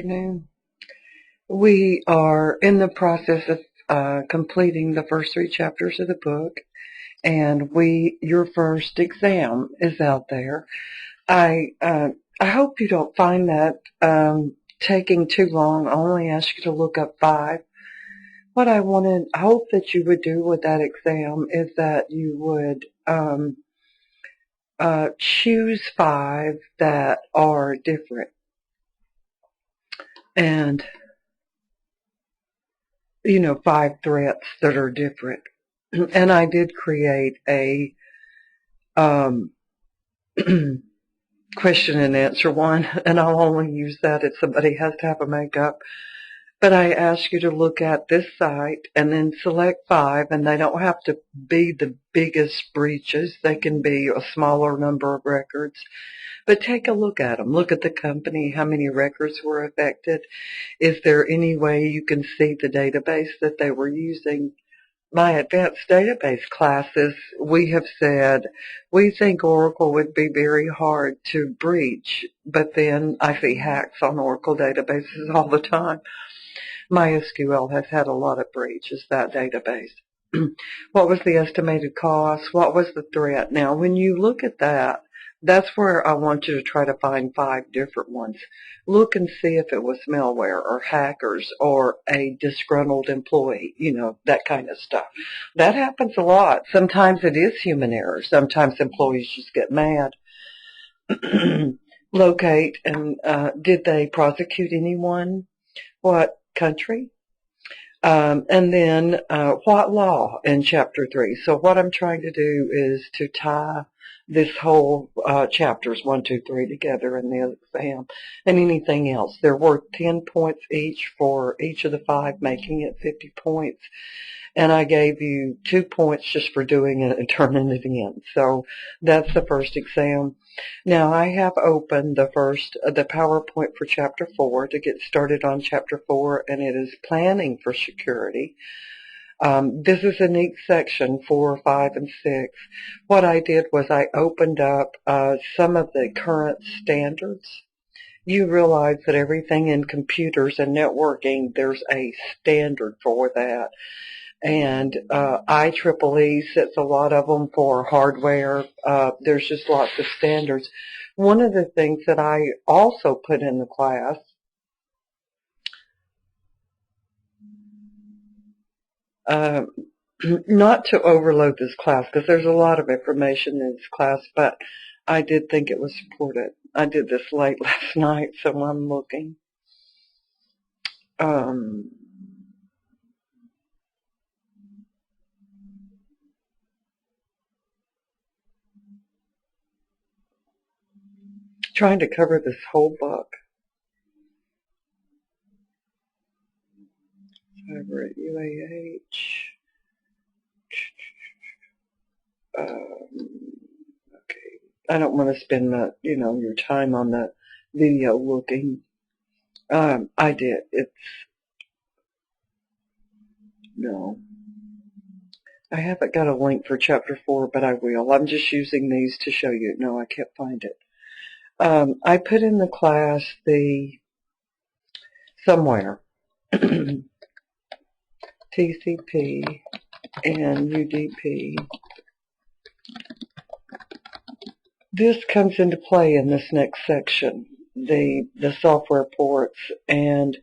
Afternoon. We are in the process of completing the first 3 chapters of the book, and your first exam is out there. I hope you don't find that taking too long. I only ask you to look up 5. What I hope that you would do with that exam is that you would choose 5 that are different. And 5 threats that are different. And I did create a question and answer one, and I'll only use that if somebody has to have a makeup. But I ask you to look at this site and then select 5, and they don't have to be the biggest breaches. They can be a smaller number of records. But take a look at them. Look at the company, how many records were affected. Is there any way you can see the database that they were using? My advanced database classes, we have said we think Oracle would be very hard to breach, but then I see hacks on Oracle databases all the time. MySQL has had a lot of breaches, that database. What was the estimated cost? What was the threat? Now, when you look at that, that's where I want you to try to find 5 different ones. Look and see if it was malware or hackers or a disgruntled employee, that kind of stuff. That happens a lot. Sometimes it is human error. Sometimes employees just get mad. Locate and did they prosecute anyone? What country? And then what law in Chapter 3. So what I'm trying to do is to tie this whole chapters 1, 2, 3 together in the exam and anything else. They're worth 10 points each for each of the 5, making it 50 points. And I gave you 2 points just for doing it and turning it in. So that's the first exam. Now I have opened the PowerPoint for Chapter 4 to get started on Chapter 4, and it is planning for security. This is a neat section, 4, 5, and 6. What I did was I opened up some of the current standards. You realize that everything in computers and networking, there's a standard for that. And IEEE sets a lot of them for hardware. There's just lots of standards. One of the things that I also put in the class not to overload this class because there's a lot of information in this class, but I did think it was supported. I did this late last night, so I'm looking. Trying to cover this whole book. Over at UAH. Okay. I don't want to spend your time on the video looking. I did. No. I haven't got a link for Chapter 4, but I will. I'm just using these to show you. No, I can't find it. I put in the class somewhere TCP and UDP. This comes into play in this next section, the software ports. And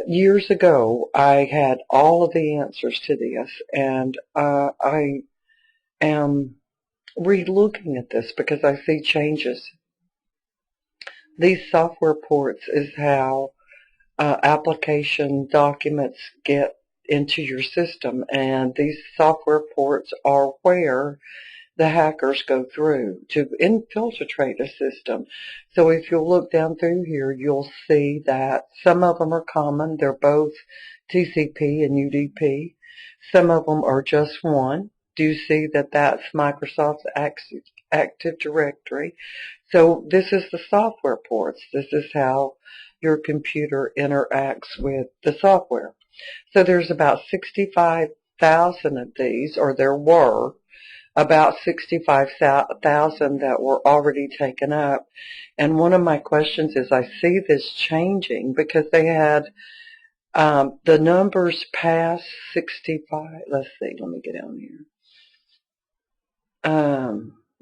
years ago, I had all of the answers to this, and I am re-looking at this because I see changes. These software ports is how application documents get into your system, and these software ports are where the hackers go through to infiltrate a system. So if you look down through here, you'll see that some of them are common. They're both TCP and UDP. Some of them are just one. Do you see that that's Microsoft's Active Directory? So this is the software ports. This is how your computer interacts with the software. So there's about 65,000 of these, or there were. about 65,000 that were already taken up. And one of my questions is, I see this changing because they had the numbers past 65. Let's see, let me get down here.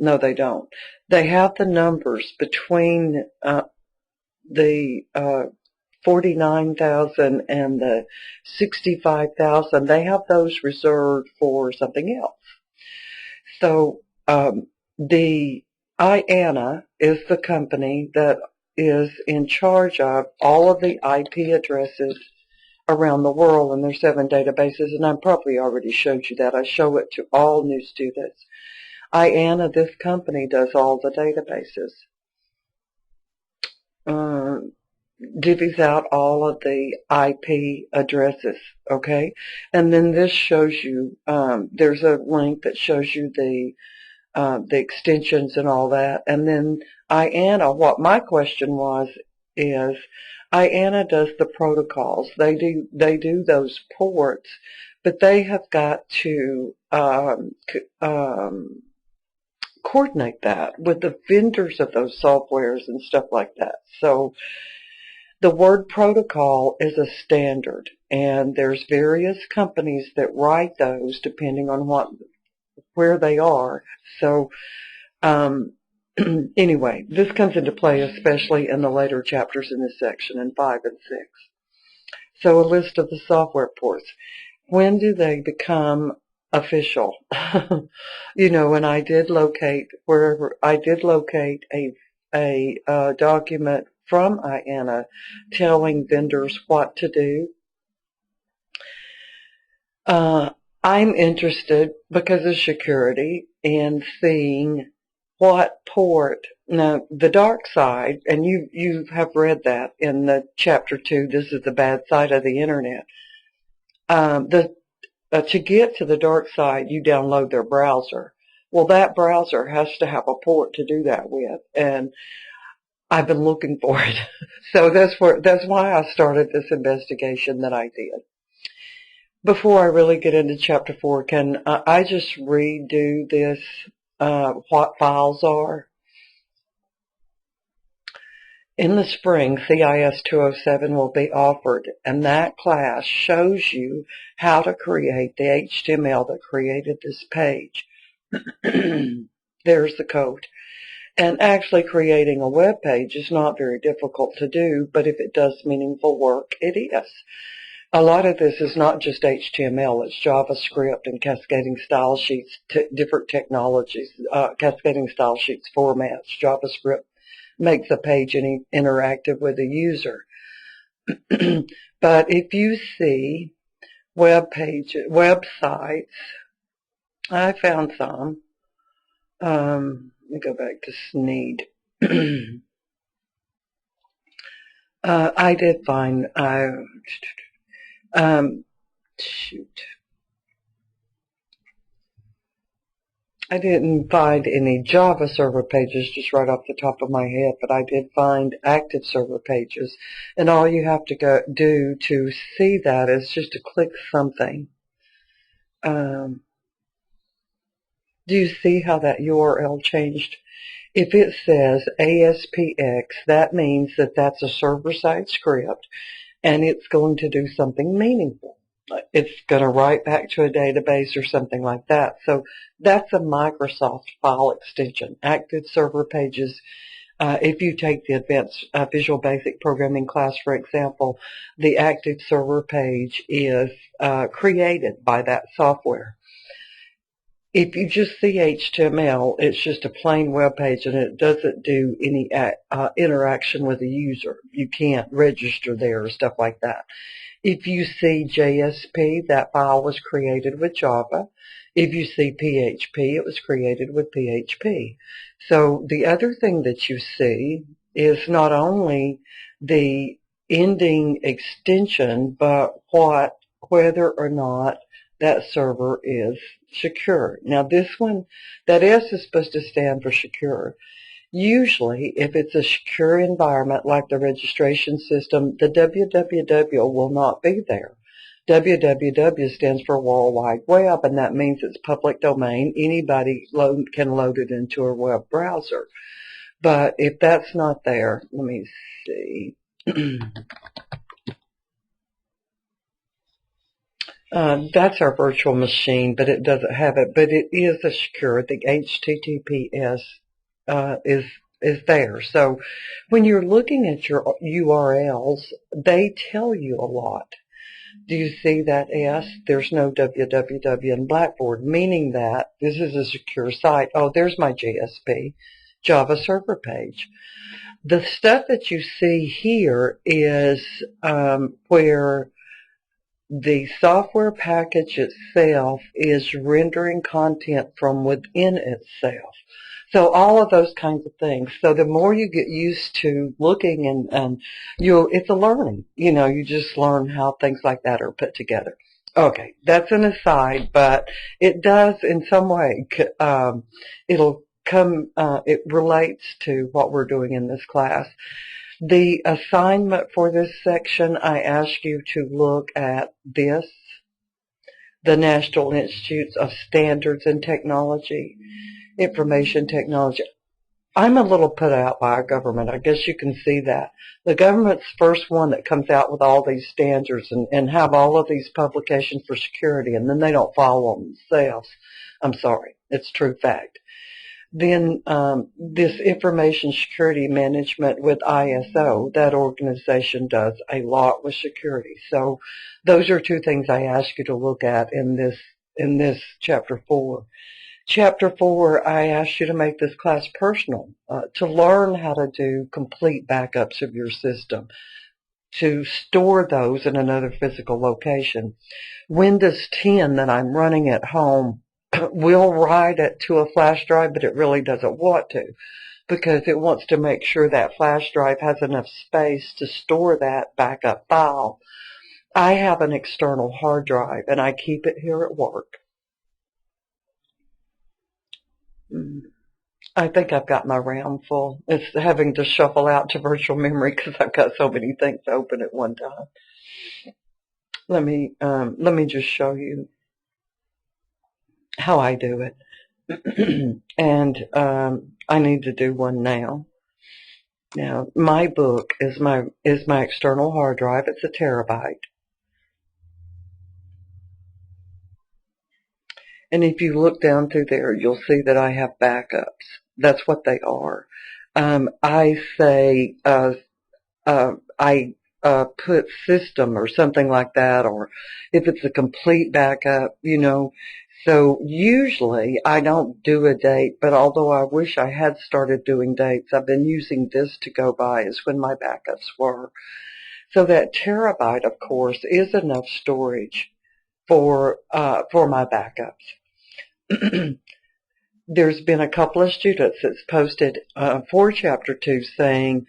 No, they don't. They have the numbers between the 49,000 and the 65,000. They have those reserved for something else. So the IANA is the company that is in charge of all of the IP addresses around the world, and there's 7 databases, and I probably already showed you that. I show it to all new students. IANA, this company, does all the databases. Divvies out all of the IP addresses, okay? And then this shows you, there's a link that shows you the extensions and all that. And then IANA, what my question was is, IANA does the protocols. They do those ports, but they have got to coordinate that with the vendors of those softwares and stuff like that. So the word protocol is a standard, and there's various companies that write those depending on where they are. So anyway, this comes into play especially in the later chapters in this section, in 5 and 6. So a list of the software ports. When do they become official? And I did locate a document from IANA telling vendors what to do. I'm interested, because of security, in seeing what port. Now, the dark side, and you have read that in the chapter 2, this is the bad side of the internet. To get to the dark side, you download their browser. Well, that browser has to have a port to do that with, and I've been looking for it. So that's why I started this investigation that I did. Before I really get into chapter 4, can I just redo this, what files are? In the spring, CiS207 will be offered, and that class shows you how to create the HTML that created this page. There's the code. And actually creating a web page is not very difficult to do, but if it does meaningful work, it is. A lot of this is not just HTML, it's JavaScript and cascading style sheets, different technologies, cascading style sheets formats. JavaScript makes a page interactive with the user. But if you see websites, I found some. Let me go back to Sneed. I did find, shoot. I didn't find any Java server pages just right off the top of my head, but I did find active server pages. And all you have to do to see that is just to click something. Do you see how that URL changed? If it says ASPX, that means that that's a server-side script, and it's going to do something meaningful. It's going to write back to a database or something like that. So that's a Microsoft file extension. Active server pages, if you take the advanced Visual Basic Programming class, for example, the active server page is created by that software. If you just see HTML, it's just a plain web page, and it doesn't do any interaction with the user. You can't register there or stuff like that. If you see JSP, that file was created with Java. If you see PHP, it was created with PHP. So the other thing that you see is not only the ending extension, but whether or not that server is secure. Now this one, that S is supposed to stand for secure. Usually, if it's a secure environment like the registration system, the www will not be there. www stands for World Wide Web, and that means it's public domain. Anybody can load it into a web browser. But if that's not there, let me see. That's our virtual machine, but it doesn't have it. But it is a secure. The HTTPS is there. So when you're looking at your URLs, they tell you a lot. Do you see that S? There's no www in Blackboard, meaning that this is a secure site. Oh, there's my JSP, Java server page. The stuff that you see here is where the software package itself is rendering content from within itself. So all of those kinds of things. So the more you get used to looking and it's a learning. You just learn how things like that are put together. Okay, that's an aside, but it does in some way, it relates to what we're doing in this class. The assignment for this section, I ask you to look at this, the National Institutes of Standards and Technology, Information Technology. I'm a little put out by our government. I guess you can see that. The government's first one that comes out with all these standards and have all of these publications for security, and then they don't follow them themselves. I'm sorry. It's true fact. Then this information security management with ISO, that organization does a lot with security. So those are two things I ask you to look at in this chapter 4. Chapter 4, I asked you to make this class personal, to learn how to do complete backups of your system, to store those in another physical location. Windows 10 that I'm running at home will write it to a flash drive, but it really doesn't want to, because it wants to make sure that flash drive has enough space to store that backup file. I have an external hard drive, and I keep it here at work. I think I've got my RAM full. It's having to shuffle out to virtual memory because I've got so many things open at one time. Let me just show you how I do it. And I need to do one now. Now, my book is my external hard drive. It's a terabyte. And if you look down through there, you'll see that I have backups. That's what they are. I say I put system or something like that, or if it's a complete backup, So usually I don't do a date, but although I wish I had started doing dates, I've been using this to go by as when my backups were. So that terabyte, of course, is enough storage for my backups. There's been a couple of students that's posted for Chapter 2 saying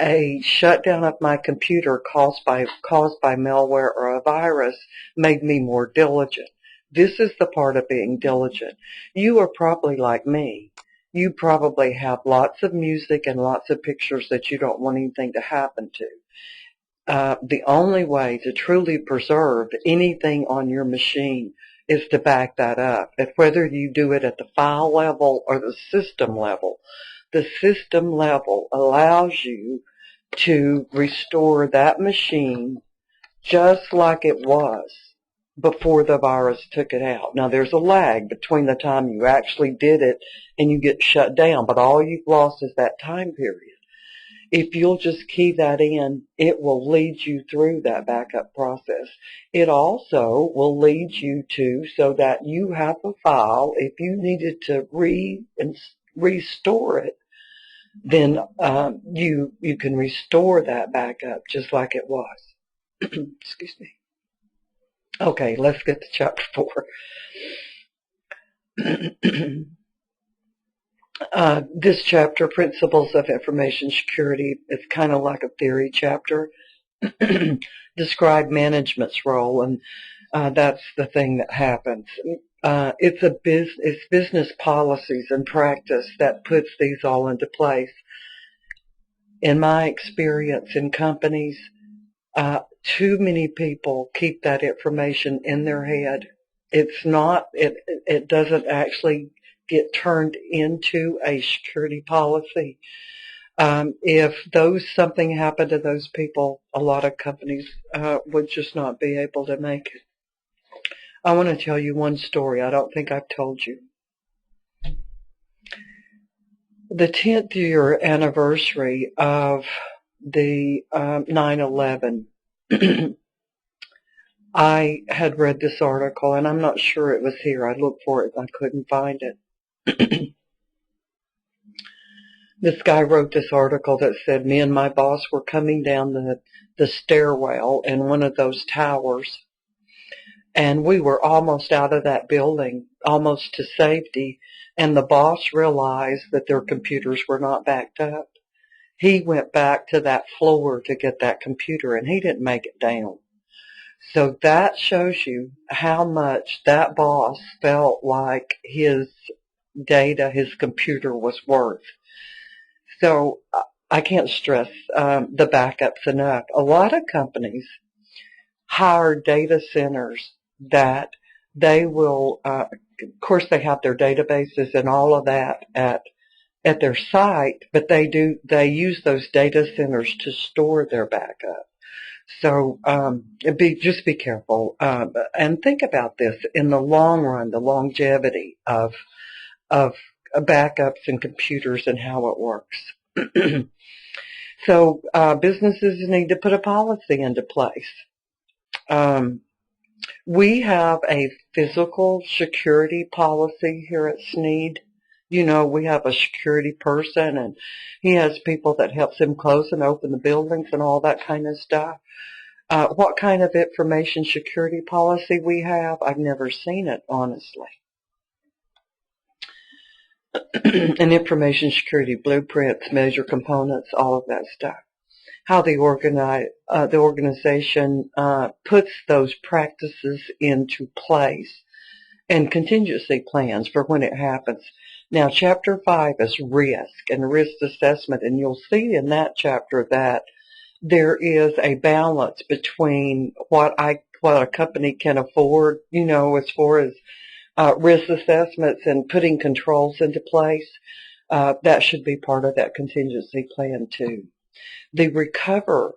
a shutdown of my computer caused by malware or a virus made me more diligent. This is the part of being diligent. You are probably like me. You probably have lots of music and lots of pictures that you don't want anything to happen to. The only way to truly preserve anything on your machine is to back that up. And whether you do it at the file level or the system level allows you to restore that machine just like it was before the virus took it out. Now, there's a lag between the time you actually did it and you get shut down, but all you've lost is that time period. If you'll just key that in, it will lead you through that backup process. It also will lead you to, so that you have a file, if you needed to restore it, then you can restore that backup just like it was. Excuse me. Okay, let's get to chapter 4. This chapter, Principles of Information Security, is kind of like a theory chapter. Describe management's role, and that's the thing that happens. It's business policies and practice that puts these all into place. In my experience in companies, Too many people keep that information in their head. It doesn't actually get turned into a security policy. If something happened to those people, a lot of companies would just not be able to make it. I want to tell you one story I don't think I've told you. The 10th year anniversary of the 9/11, I had read this article, and I'm not sure it was here. I looked for it and I couldn't find it. This guy wrote this article that said me and my boss were coming down the stairwell in one of those towers, and we were almost out of that building, almost to safety, and the boss realized that their computers were not backed up. He went back to that floor to get that computer, and he didn't make it down. So that shows you how much that boss felt like his data, his computer was worth. So I can't stress the backups enough. A lot of companies hire data centers that they will, of course they have their databases and all of that at their site, but they use those data centers to store their backup. So just be careful and think about this in the long run, the longevity of backups and computers and how it works. So businesses need to put a policy into place. We have a physical security policy here at Sneed. You know, we have a security person, and he has people that helps him close and open the buildings and all that kind of stuff. What kind of information security policy we have, I've never seen it, honestly. And information security blueprints, measure components, all of that stuff. How the organization puts those practices into place, and contingency plans for when it happens. Now, Chapter 5 is risk and risk assessment, and you'll see in that chapter that there is a balance between what a company can afford, you know, as far as risk assessments and putting controls into place. That should be part of that contingency plan too. The recovery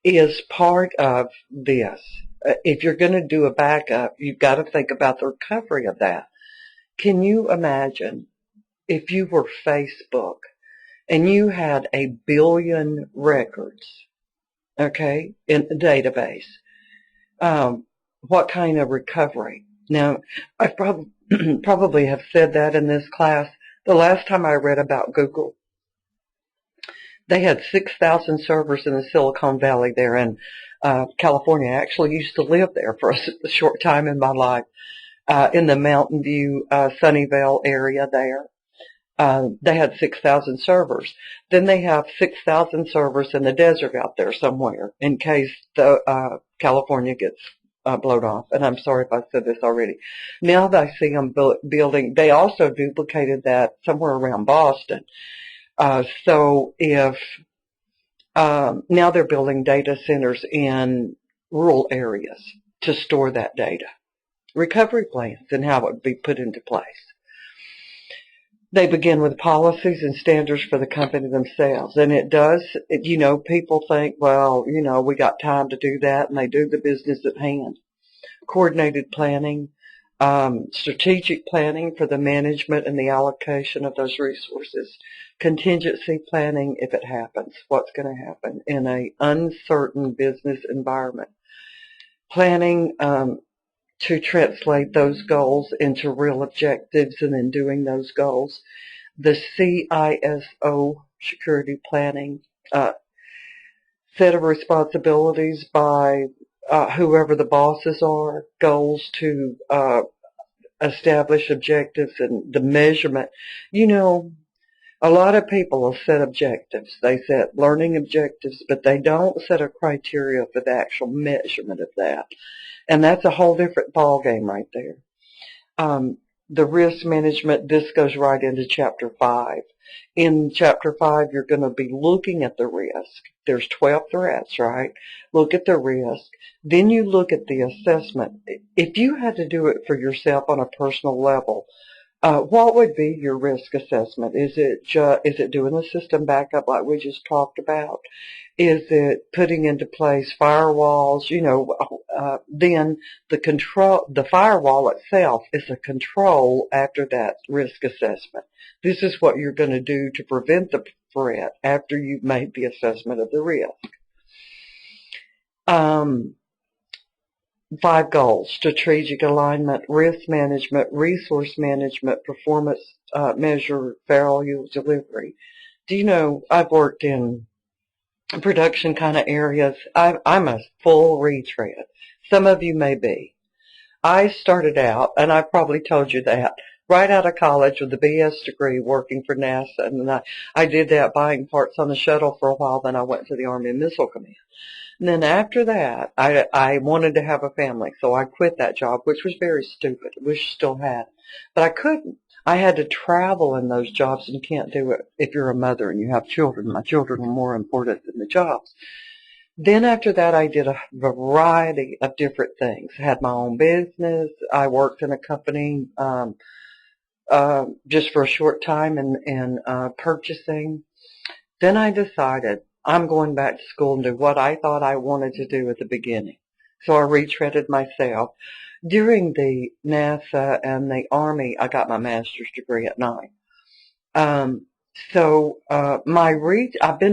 is part of this. If you're going to do a backup, you've got to think about the recovery of that. Can you imagine if you were Facebook and you had 1 billion records, okay, in a database? What kind of recovery? Now, I probably have said that in this class. The last time I read about Google, they had 6,000 servers in the Silicon Valley there in California. I actually used to live there for a short time in my life, in the Mountain View, Sunnyvale area there. They had 6,000 servers. Then they have 6,000 servers in the desert out there somewhere in case the California gets blown off. And I'm sorry if I said this already. Now that I see them building, they also duplicated that somewhere around Boston. So if now they're building data centers in rural areas to store that data. Recovery plans and how it would be put into place. They begin with policies and standards for the company themselves. And it does, you know, people think, well, you know, we got time to do that, and they do the business at hand. Coordinated planning, strategic planning for the management and the allocation of those resources. Contingency planning if it happens, what's going to happen in an uncertain business environment. Planning to translate those goals into real objectives, and then doing those goals. The CiS280Ch4 security planning, set of responsibilities by whoever the bosses are, goals to establish objectives and the measurement. You know, a lot of people will set objectives. They set learning objectives, but they don't set a criteria for the actual measurement of that. And that's a whole different ball game right there. the risk management, this goes right into Chapter 5. In Chapter 5, you're going to be looking at the risk. There's 12 threats, right? Look at the risk. Then you look at the assessment. If you had to do it for yourself on a personal level, what would be your risk assessment? Is it doing a system backup like we just talked about? Is it putting into place firewalls? Then the firewall itself is a control after that risk assessment. This is what you're going to do to prevent the threat after you've made the assessment of the risk. 5 goals: strategic alignment, risk management, resource management, performance measure, value delivery. Do you know, I've worked in production kind of areas. I'm a full retread. Some of you may be. I started out, and I probably told you that, right out of college with a BS degree working for NASA. And I did that buying parts on the shuttle for a while. Then I went to the Army Missile Command. And then after that, I wanted to have a family, so I quit that job, which was very stupid. I wish I still had. But I couldn't. I had to travel in those jobs, and you can't do it if you're a mother and you have children. My children were more important than the jobs. Then after that, I did a variety of different things. I had my own business. I worked in a company just for a short time in purchasing. Then I decided I'm going back to school and do what I thought I wanted to do at the beginning. So I retreaded myself. During the NASA and the Army, I got my master's degree at 9. I've been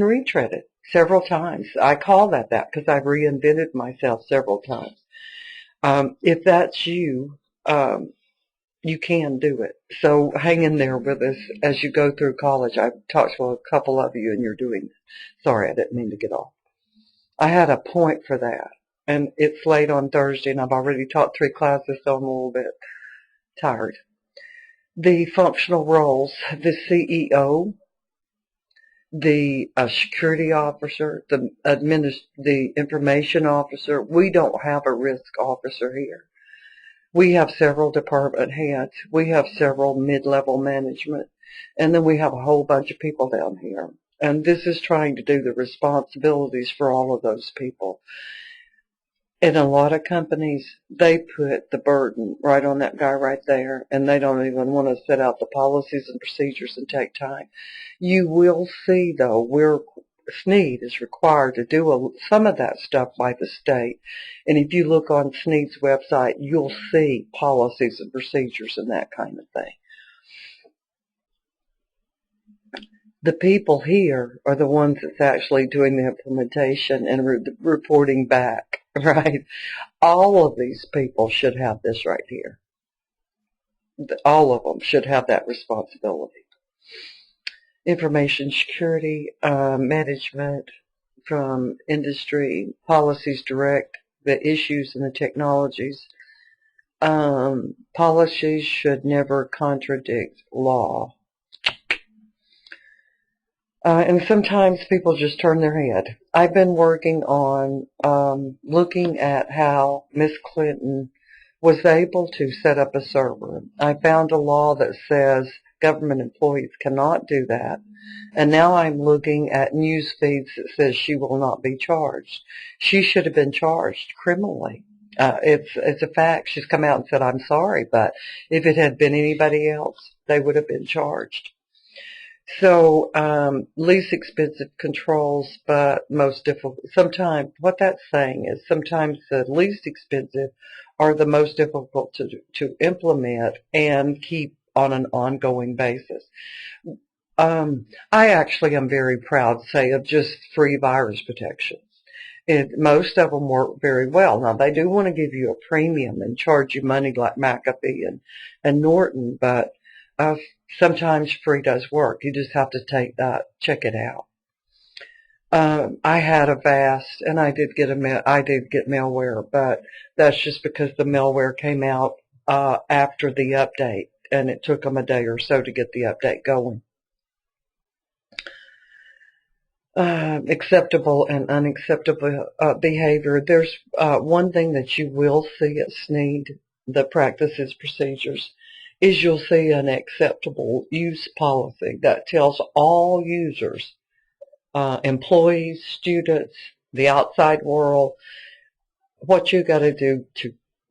retreaded several times. I call that because I've reinvented myself several times. If that's you, you can do it. So hang in there with us as you go through college. I've talked to a couple of you and you're doing this. Sorry, I didn't mean to get off. I had a point for that. And it's late on Thursday and I've already taught 3 classes, so I'm a little bit tired. The functional roles, the CEO, the security officer, the information officer. We don't have a risk officer here. We have several department heads. We have several mid-level management. And then we have a whole bunch of people down here. And this is trying to do the responsibilities for all of those people. In a lot of companies, they put the burden right on that guy right there, and they don't even want to set out the policies and procedures and take time. You will see, though, SNEED is required to do some of that stuff by the state. And if you look on SNEED's website, you'll see policies and procedures and that kind of thing. The people here are the ones that's actually doing the implementation and reporting back, right? All of these people should have this right here. All of them should have that responsibility. Information security, management from industry, policies direct the issues and the technologies. Policies should never contradict law. And sometimes people just turn their head. I've been working on looking at how Miss Clinton was able to set up a server. I found a law that says government employees cannot do that. And now I'm looking at news feeds that says she will not be charged. She should have been charged criminally. It's a fact. She's come out and said, I'm sorry, but if it had been anybody else, they would have been charged. So, least expensive controls, but most difficult. Sometimes, what that's saying is sometimes the least expensive are the most difficult to implement and keep on an ongoing basis. I actually am very proud, say, of just free virus protection. Most of them work very well. Now, they do want to give you a premium and charge you money like McAfee and Norton, but sometimes free does work. You just have to check it out. I had Avast, and I did get malware, but that's just because the malware came out after the update, and it took them a day or so to get the update going. Acceptable and unacceptable behavior. There's one thing that you will see at SNEED, the practices procedures. is you'll see an acceptable use policy that tells all users, employees, students, the outside world, what you got to do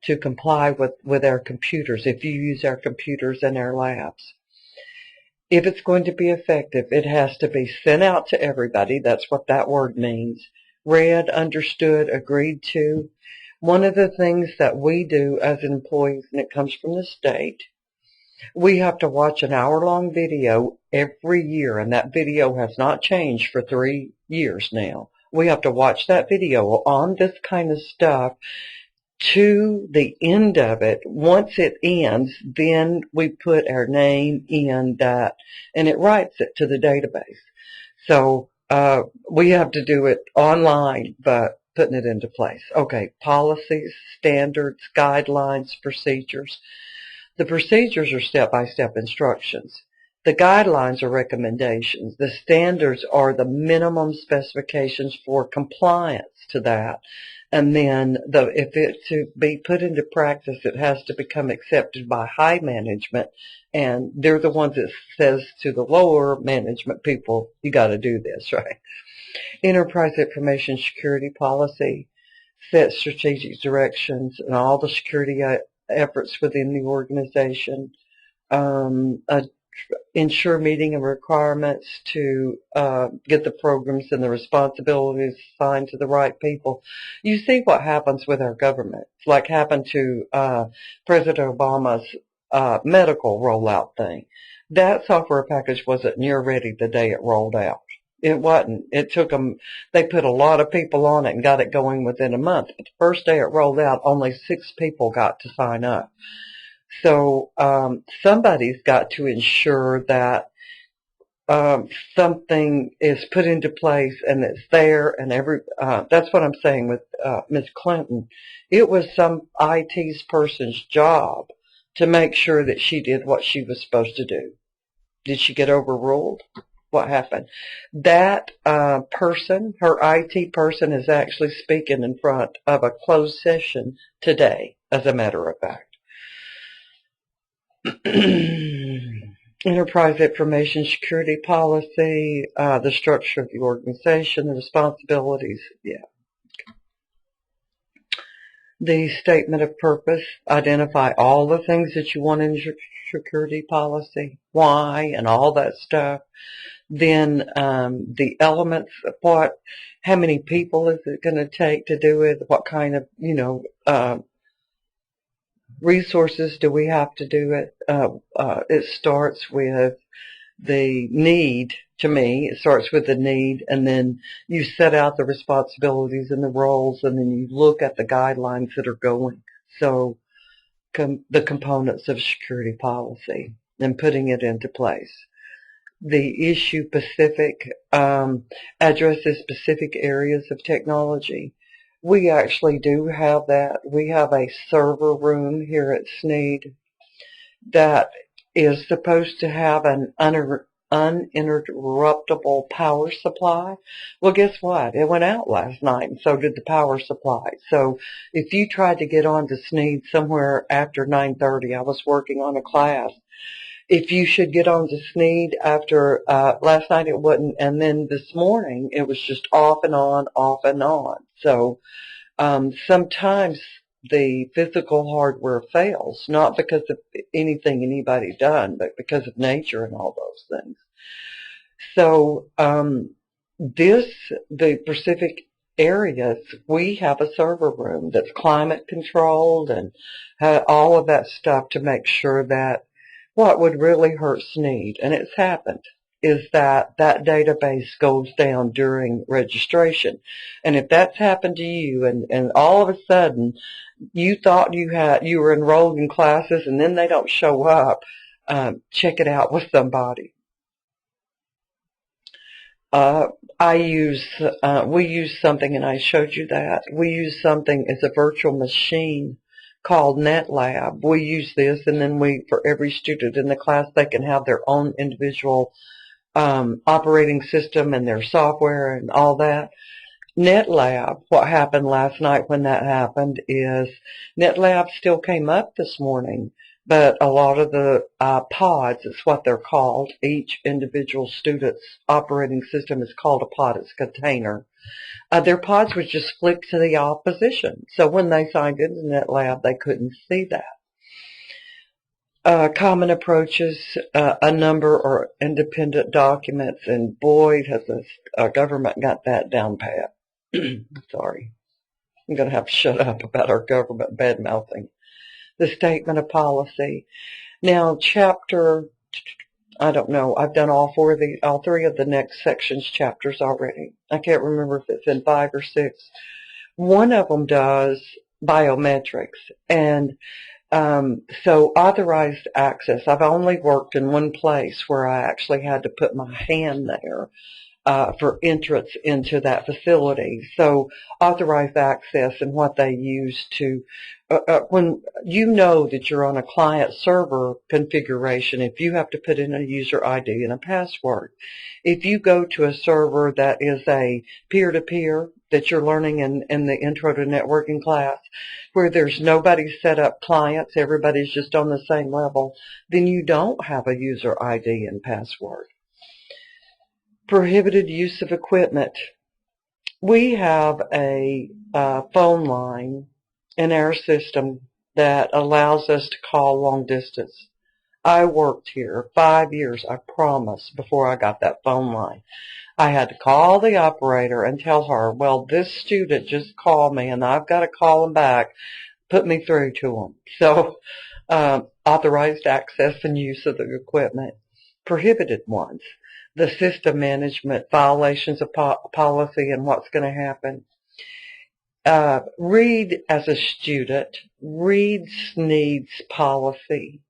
to comply with our computers if you use our computers in our labs. If it's going to be effective, it has to be sent out to everybody. That's what that word means. Read, understood, agreed to. One of the things that we do as employees, and it comes from the state, we have to watch an hour-long video every year, and that video has not changed for 3 years now. We have to watch that video on this kind of stuff to the end of it. Once it ends, then we put our name in that, and it writes it to the database. So we have to do it online, but putting it into place. Okay, policies, standards, guidelines, procedures. The procedures are step-by-step instructions. The guidelines are recommendations. The standards are the minimum specifications for compliance to that. And then if it's to be put into practice, it has to become accepted by high management. And they're the ones that says to the lower management people, you got to do this, right? Enterprise information security policy sets strategic directions and all the security efforts within the organization, ensure meeting of requirements to get the programs and the responsibilities assigned to the right people. You see what happens with our government. It's like happened to President Obama's medical rollout thing. That software package wasn't near ready the day it rolled out. It wasn't. It took them, they put a lot of people on it and got it going within a month. But the first day it rolled out, only 6 people got to sign up. So somebody's got to ensure that something is put into place and it's there, and that's what I'm saying with Ms. Clinton. It was some IT person's job to make sure that she did what she was supposed to do. Did she get overruled? What happened? That person, her IT person, is actually speaking in front of a closed session today, as a matter of fact. Enterprise information security policy, the structure of the organization, the responsibilities, yeah. The statement of purpose, identify all the things that you want in your security policy, why, and all that stuff. Then the elements of how many people is it going to take to do it, what kind of, resources do we have to do it. It starts with the need. To me, it starts with the need, and then you set out the responsibilities and the roles, and then you look at the guidelines that are going. So the components of security policy and putting it into place. The issue specific addresses specific areas of technology. We actually do have that. We have a server room here at Sneed that is supposed to have an uninterruptible power supply. Well, guess what? It went out last night, and so did the power supply. So if you tried to get on to Sneed somewhere after 9:30, I was working on a class. If you should get on to Sneed after last night, it wouldn't, and then this morning it was just off and on, off and on. So sometimes the physical hardware fails, not because of anything anybody done, but because of nature and all those things. So the Pacific areas, we have a server room that's climate controlled and all of that stuff to make sure that what would really hurt Sneed, and it's happened, is that database goes down during registration. And if that's happened to you and all of a sudden you thought you were enrolled in classes and then they don't show up, check it out with somebody. We use something, and I showed you that. We use something as a virtual machine called NetLab. We use this, and then for every student in the class, they can have their own individual operating system and their software and all that. NetLab, what happened last night when that happened is NetLab still came up this morning, but a lot of the pods, it's what they're called. Each individual student's operating system is called a pod. It's a container. Their pods would just flick to the opposition. So when they signed into NetLab, they couldn't see that. Common approaches, a number or independent documents, and boy, has the government got that down pat. Sorry. I'm going to have to shut up about our government bad-mouthing. The statement of policy. Now, chapter, I don't know, I've done all three of the next section's chapters already. I can't remember if it's in 5 or 6. One of them does biometrics, and so authorized access. I've only worked in one place where I actually had to put my hand there for entrance into that facility. So authorized access and what they use to, when you know that you're on a client server configuration, if you have to put in a user ID and a password. If you go to a server that is a peer-to-peer that you're learning in the intro to networking class, where there's nobody set up clients, everybody's just on the same level, then you don't have a user ID and password. Prohibited use of equipment. We have a phone line in our system that allows us to call long distance. I worked here 5 years, I promise, before I got that phone line. I had to call the operator and tell her, well, this student just called me and I've got to call him back, put me through to him. So authorized access and use of the equipment. Prohibited ones. The system management, violations of policy and what's going to happen. Read as a student, read SNEED's policy.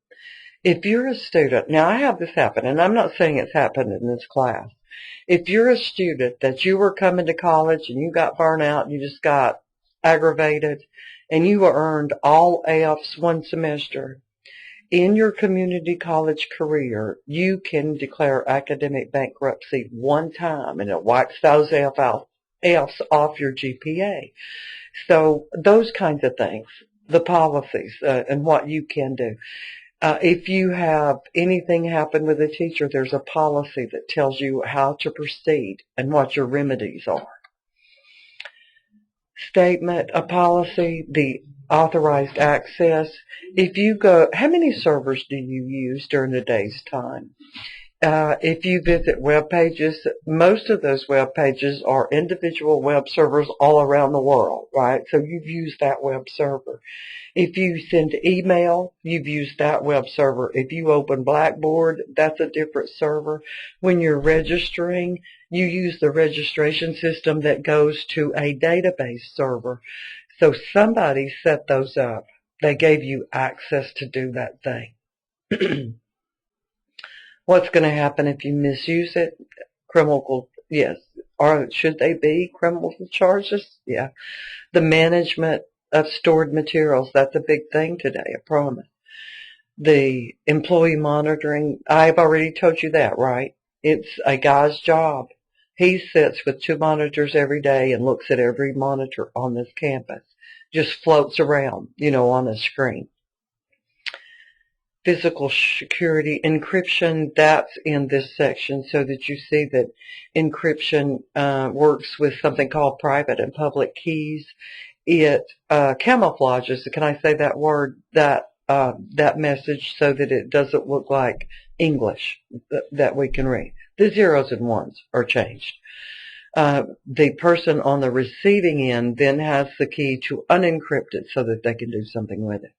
If you're a student, now I have this happen, and I'm not saying it's happened in this class. If you're a student that you were coming to college and you got burnt out and you just got aggravated and you earned all F's one semester, in your community college career, you can declare academic bankruptcy one time, and it wipes those F's off your GPA. So those kinds of things, the policies, and what you can do. If you have anything happen with a teacher, there's a policy that tells you how to proceed and what your remedies are. Statement, a policy, the authorized access. If you go, how many servers do you use during the day's time? If you visit web pages, most of those web pages are individual web servers all around the world, right? So you've used that web server. If you send email, you've used that web server. If you open Blackboard, that's a different server. When you're registering, you use the registration system that goes to a database server. So somebody set those up. They gave you access to do that thing. What's going to happen if you misuse it? Criminal, yes. Or should they be criminal charges? Yeah. The management of stored materials, that's a big thing today, I promise. The employee monitoring, I've already told you that, right? It's a guy's job. He sits with 2 monitors every day and looks at every monitor on this campus. Just floats around, on a screen. Physical security, encryption, that's in this section so that you see that encryption works with something called private and public keys. It camouflages, can I say that word, that message so that it doesn't look like English that we can read. The zeros and ones are changed. The person on the receiving end then has the key to unencrypt it so that they can do something with it.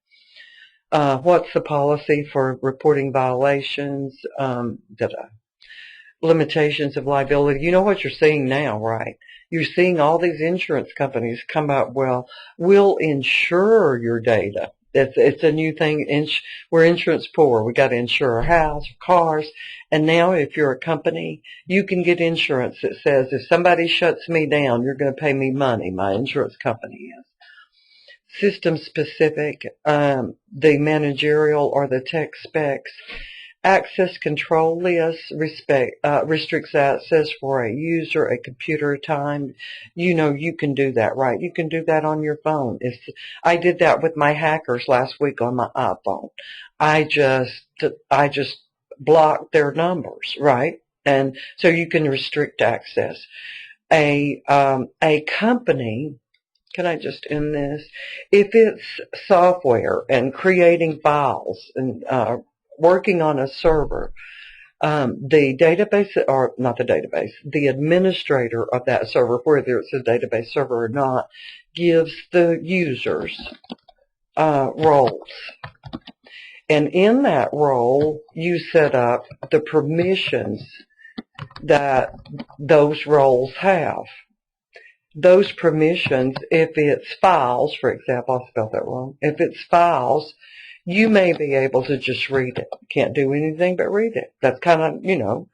What's the policy for reporting violations, limitations of liability? You know what you're seeing now, right? You're seeing all these insurance companies come up, well, we'll insure your data. It's a new thing. We're insurance poor. We got to insure our house, cars. And now if you're a company, you can get insurance that says if somebody shuts me down, you're going to pay me money. My insurance company is. System specific, the managerial or the tech specs. Access control list restricts access for a user, a computer at a time. You know, you can do that, right? You can do that on your phone. I did that with my hackers last week on my iPhone. I just blocked their numbers, right? And so you can restrict access. A company, can I just end this? If it's software and creating files and working on a server, the database, or not the database, the administrator of that server, whether it's a database server or not, gives the users roles. And in that role, you set up the permissions that those roles have. Those permissions, if it's files, for example, I spelled that wrong. If it's files, you may be able to just read it. Can't do anything but read it. That's kind of, you know,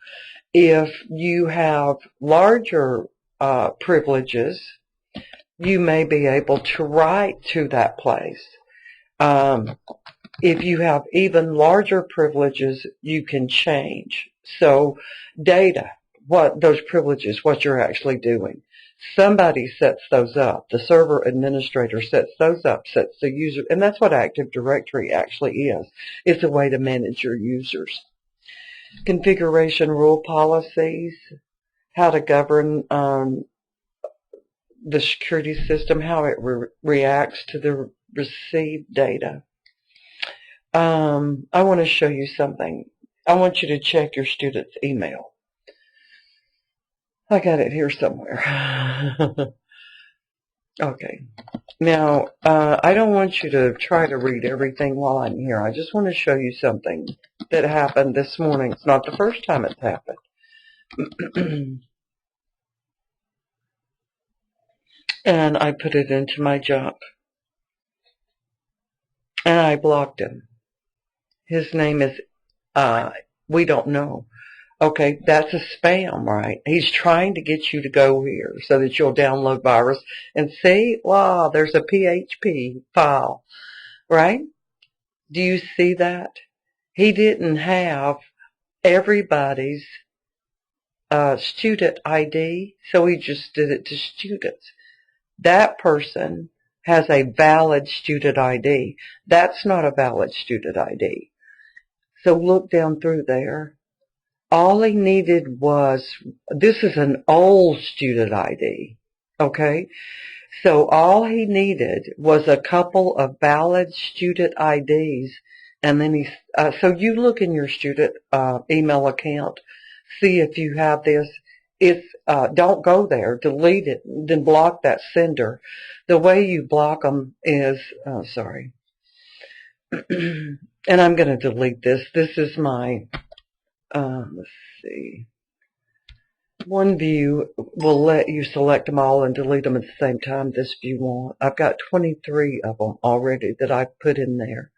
if you have larger privileges, you may be able to write to that place. If you have even larger privileges, you can change. So data, what those privileges, what you're actually doing. Somebody sets those up. The server administrator sets those up, sets the user, and that's what Active Directory actually is. It's a way to manage your users. Configuration rule policies, how to govern the security system, how it reacts to the received data. I want to show you something. I want you to check your student's email. I got it here somewhere. Okay. Now, I don't want you to try to read everything while I'm here. I just want to show you something that happened this morning. It's not the first time it's happened. And I put it into my junk. And I blocked him. His name is, we don't know. Okay, that's a spam, right? He's trying to get you to go here so that you'll download virus and see, wow, there's a PHP file, right? Do you see that? He didn't have everybody's student ID, so he just did it to students. That person has a valid student ID. That's not a valid student ID. So look down through there. All he needed was, this is an old student ID, okay? So all he needed was a couple of valid student IDs, and then so you look in your student email account, see if you have this. If don't go there, delete it, then block that sender. The way you block them is, sorry, and I'm going to delete this. This is my, let's see. One view will let you select them all and delete them at the same time. This view won't. I've got 23 of them already that I've put in there.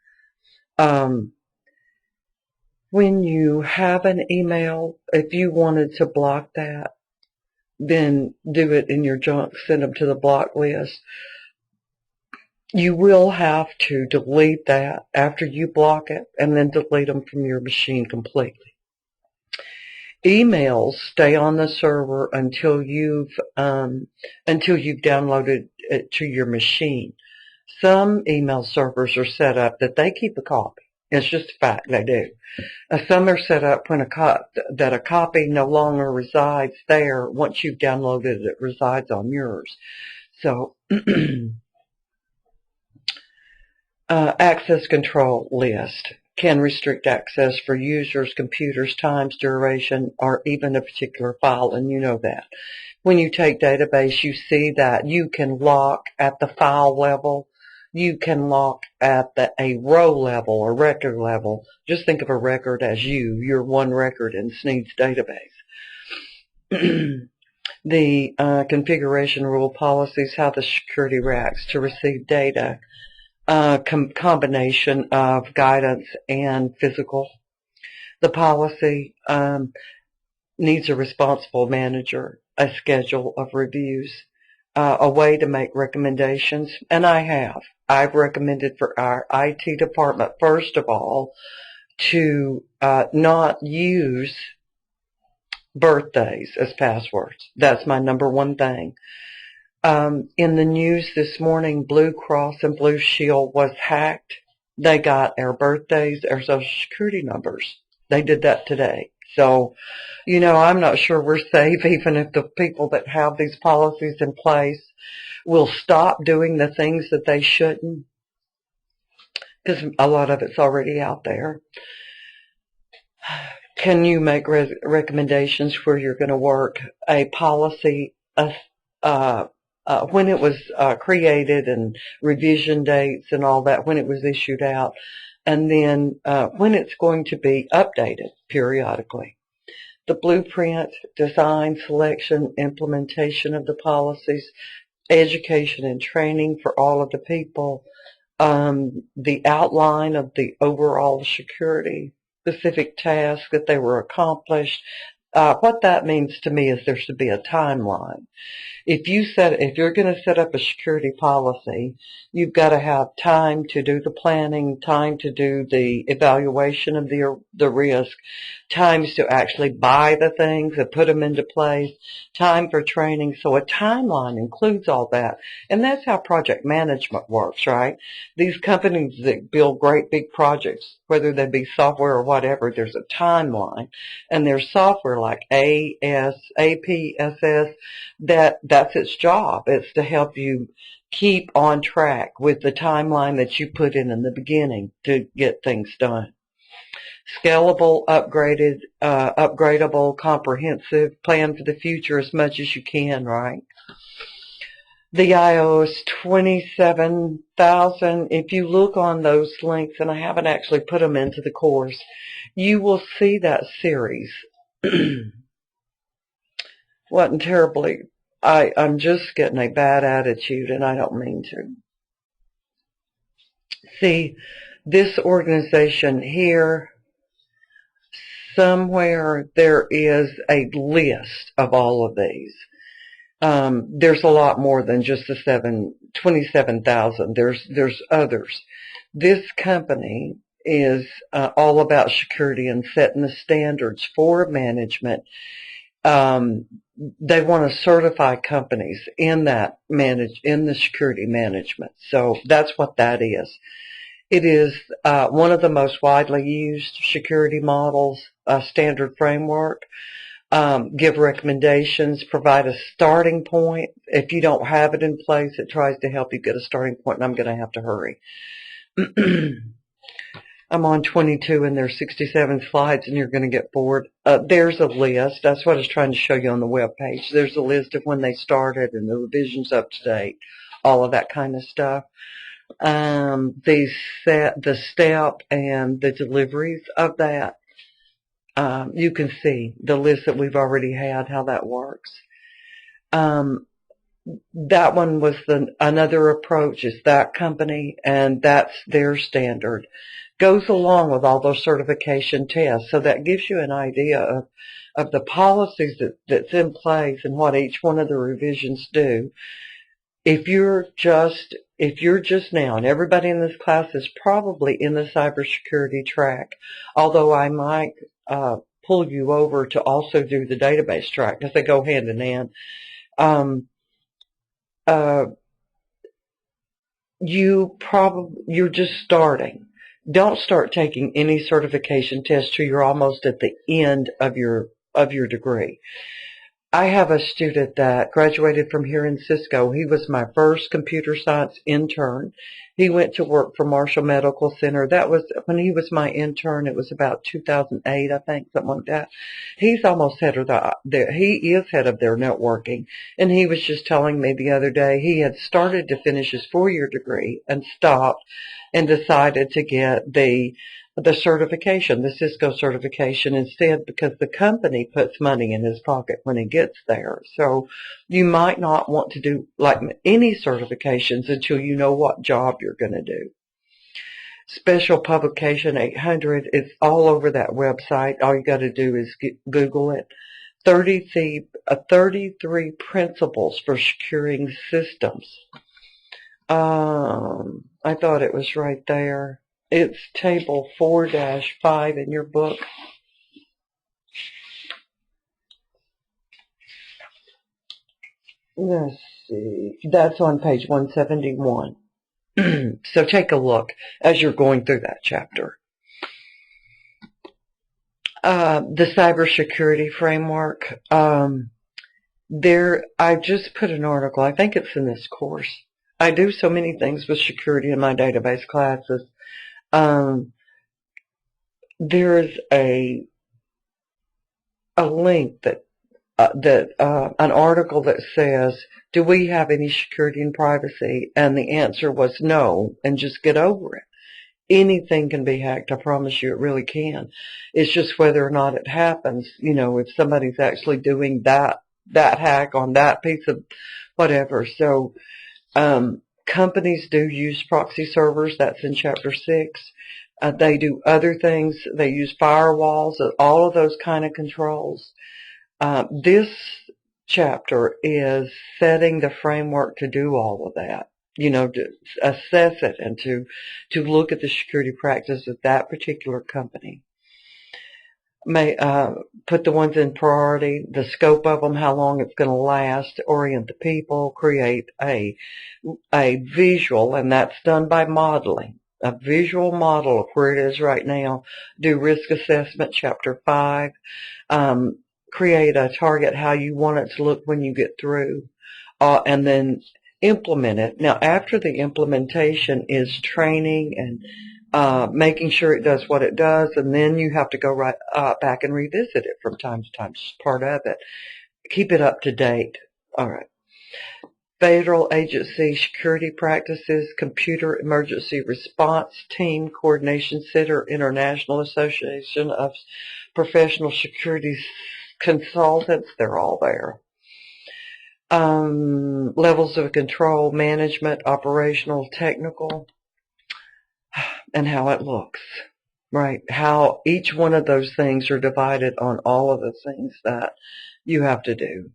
When you have an email, if you wanted to block that, then do it in your junk, send them to the block list. You will have to delete that after you block it and then delete them from your machine completely. Emails stay on the server until you've downloaded it to your machine. Some email servers are set up that they keep a copy. It's just a fact, they do. Some are set up when that a copy no longer resides there. Once you've downloaded it, it resides on yours. So access control list can restrict access for users, computers, times, duration, or even a particular file, and you know that. When you take database, you see that you can lock at the file level. You can lock at a row level or record level. Just think of a record as you're one record in Sneed's database. The configuration rule policies, how the security reacts to receive data. Combination of guidance and physical. The policy needs a responsible manager, a schedule of reviews, a way to make recommendations, and I've recommended for our IT department, first of all, to not use birthdays as passwords. That's my number one thing. In the news this morning, Blue Cross and Blue Shield was hacked. They got our birthdays, our social security numbers. They did that today. So, I'm not sure we're safe, even if the people that have these policies in place will stop doing the things that they shouldn't, because a lot of it's already out there. Can you make recommendations where you're going to work a policy when it was created, and revision dates and all that, when it was issued out, and then when it's going to be updated periodically? The blueprint, design, selection, implementation of the policies, education and training for all of the people, the outline of the overall security, specific tasks that they were accomplished. What that means to me is there should be a timeline. If you're going to set up a security policy, you've got to have time to do the planning, time to do the evaluation of the risk, times to actually buy the things and put them into place, time for training. So a timeline includes all that. And that's how project management works, right? These companies that build great big projects, whether they be software or whatever, there's a timeline. And there's software like APSS that's its job. It's to help you keep on track with the timeline that you put in the beginning to get things done. Scalable, upgradable, comprehensive, plan for the future as much as you can, right? The iOS 27,000, if you look on those links, and I haven't actually put them into the course, you will see that series. Wasn't terribly, I'm just getting a bad attitude, and I don't mean to. See, this organization here, somewhere there is a list of all of these. There's a lot more than just the 27,000. There's others. This company is all about security and setting the standards for management. They want to certify companies in the security management. So that's what that is. It is one of the most widely used security models, a standard framework. Give recommendations, provide a starting point. If you don't have it in place, it tries to help you get a starting point, and I'm going to have to hurry. I'm on 22, and there's 67 slides, and you're going to get bored. There's a list. That's what I was trying to show you on the web page. There's a list of when they started and the revisions up to date, all of that kind of stuff. The step and the deliveries of that. You can see the list that we've already had, how that works. That one was another approach is that company, and that's their standard. Goes along with all those certification tests. So that gives you an idea of the policies that's in place and what each one of the revisions do. If you're just now, and everybody in this class is probably in the cybersecurity track, although I might pull you over to also do the database track because they go hand in hand. You're just starting. Don't start taking any certification tests till you're almost at the end of your degree. I have a student that graduated from here in Cisco. He was my first computer science intern. He went to work for Marshall Medical Center. That was when he was my intern. It was about 2008, I think, something like that. He's almost head of he is head of their networking. And he was just telling me the other day he had started to finish his 4-year degree and stopped and decided to get the certification, the Cisco certification instead, because the company puts money in his pocket when he gets there. So you might not want to do like any certifications until you know what job you're going to do. Special Publication 800, it's all over that website. All you got to do is Google it. 33 principles for securing systems. I thought it was right there. It's table 4-5 in your book. Let's see. That's on page 171. So take a look as you're going through that chapter. The cybersecurity framework. I just put an article. I think it's in this course. I do so many things with security in my database classes. There's a link that an article that says, do we have any security and privacy? And the answer was no, and just get over it. Anything can be hacked. I promise you it really can. It's just whether or not it happens. You know, if somebody's actually doing that hack on that piece of whatever. So, companies do use proxy servers. That's in chapter 6. They do other things. They use firewalls, all of those kind of controls. This chapter is setting the framework to do all of that, you know, to assess it and to look at the security practices of that particular company. May put the ones in priority, the scope of them, how long it's going to last, orient the people, create a visual, and that's done by modeling. A visual model of where it is right now. Do risk assessment, chapter 5. Create a target how you want it to look when you get through, and then implement it. Now, after the implementation is training and making sure it does what it does, and then you have to go right back and revisit it from time to time. It's part of it. Keep it up to date. All right. Federal Agency Security Practices, Computer Emergency Response Team Coordination Center, International Association of Professional Security Consultants, they're all there. Levels of control, management, operational, technical, and how it looks, right? How each one of those things are divided on all of the things that you have to do.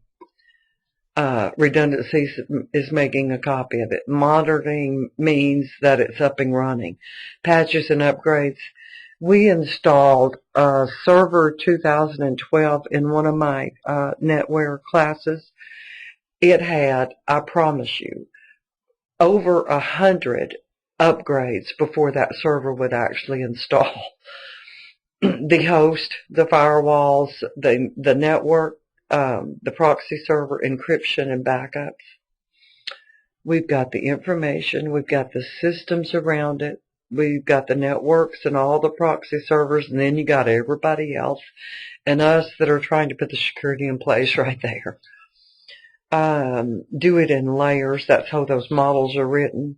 Redundancy is making a copy of it. Monitoring means that it's up and running. Patches and upgrades. We installed Server 2012 in one of my NetWare classes. It had, I promise you, over 100 upgrades before that server would actually install. The host, the firewalls, the network, the proxy server, encryption and backups. We've got the information. We've got the systems around it. We've got the networks and all the proxy servers, and then you got everybody else and us that are trying to put the security in place right there. Do it in layers. That's how those models are written.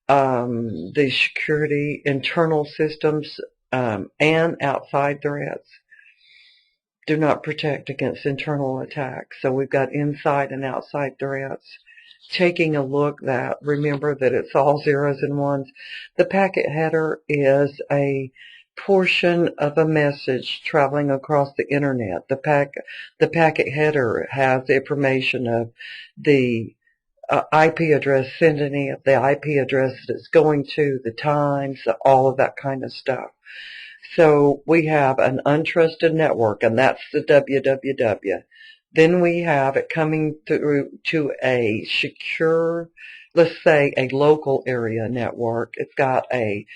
The security, internal systems, and outside threats do not protect against internal attacks. So we've got inside and outside threats. Taking a look that, remember that it's all zeros and ones. The packet header is a portion of a message traveling across the internet. The packet header has information of the IP address sending it, the IP address that it's going to, the times, all of that kind of stuff. So we have an untrusted network, and that's the www. Then we have it coming through to a secure, let's say a local area network. It's got a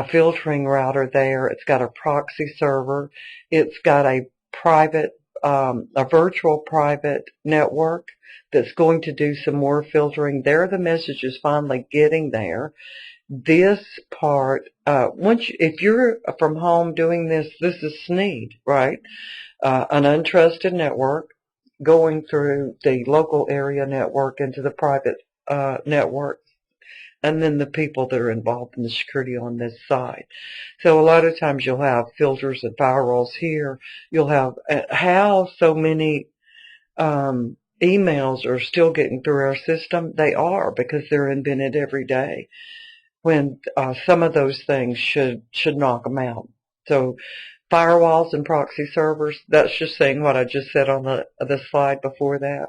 filtering router there. It's got a proxy server. It's got a private, a virtual private network that's going to do some more filtering. There the message is finally getting there. This part, if you're from home doing this, this is SNEED, right? An untrusted network going through the local area network into the private network, and then the people that are involved in the security on this side. So a lot of times you'll have filters and firewalls here. You'll have how so many emails are still getting through our system. They are, because they're invented every day, when some of those things should knock them out. So firewalls and proxy servers, that's just saying what I just said on the slide before that.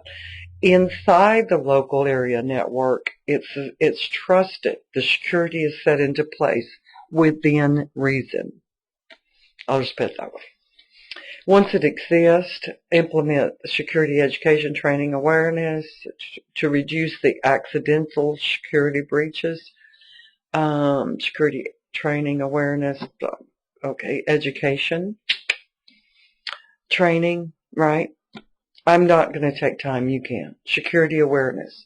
Inside the local area network, it's trusted. The security is set into place within reason. I'll just put it that way. Once it exists, implement security education training awareness to reduce the accidental security breaches. Security training awareness, okay, education, training, right? I'm not going to take time, you can. Security awareness.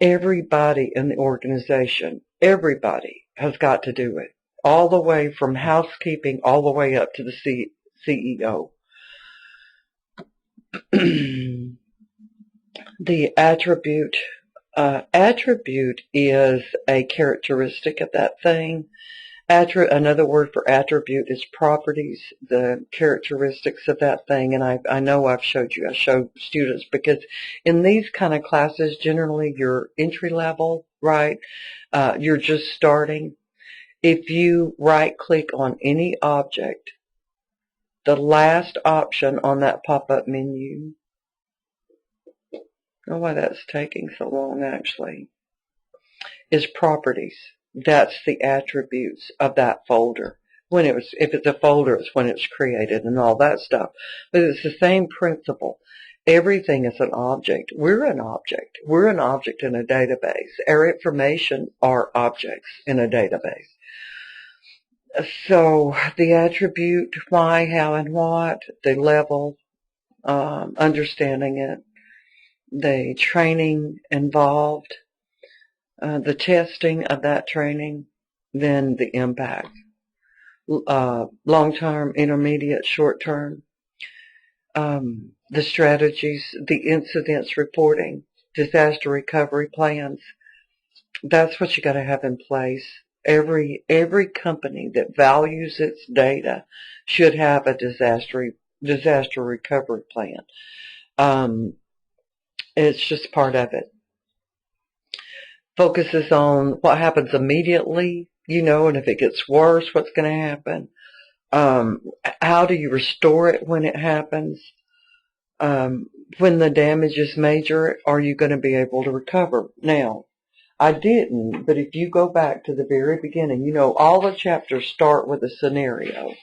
Everybody in the organization, everybody has got to do it. All the way from housekeeping all the way up to the CEO. The attribute. Attribute is a characteristic of that thing. Another word for attribute is properties, the characteristics of that thing. And I know I've showed you, I show students, because in these kind of classes, generally you're entry level, right? You're just starting. If you right click on any object, the last option on that pop-up menu, I don't know why that's taking so long actually, is properties. That's the attributes of that folder. If it's a folder, it's when it's created and all that stuff. But it's the same principle. Everything is an object. We're an object. We're an object in a database. Our information are objects in a database. So the attribute, why, how, and what, the level, understanding it, the training involved, the testing of that training, then the impact. Long-term, intermediate, short-term, the strategies, the incidents reporting, disaster recovery plans. That's what you got to have in place. Every company that values its data should have a disaster recovery plan. It's just part of it. Focuses on what happens immediately, and if it gets worse, what's going to happen. How do you restore it when it happens? When the damage is major, are you going to be able to recover? Now, I didn't, but if you go back to the very beginning, all the chapters start with a scenario,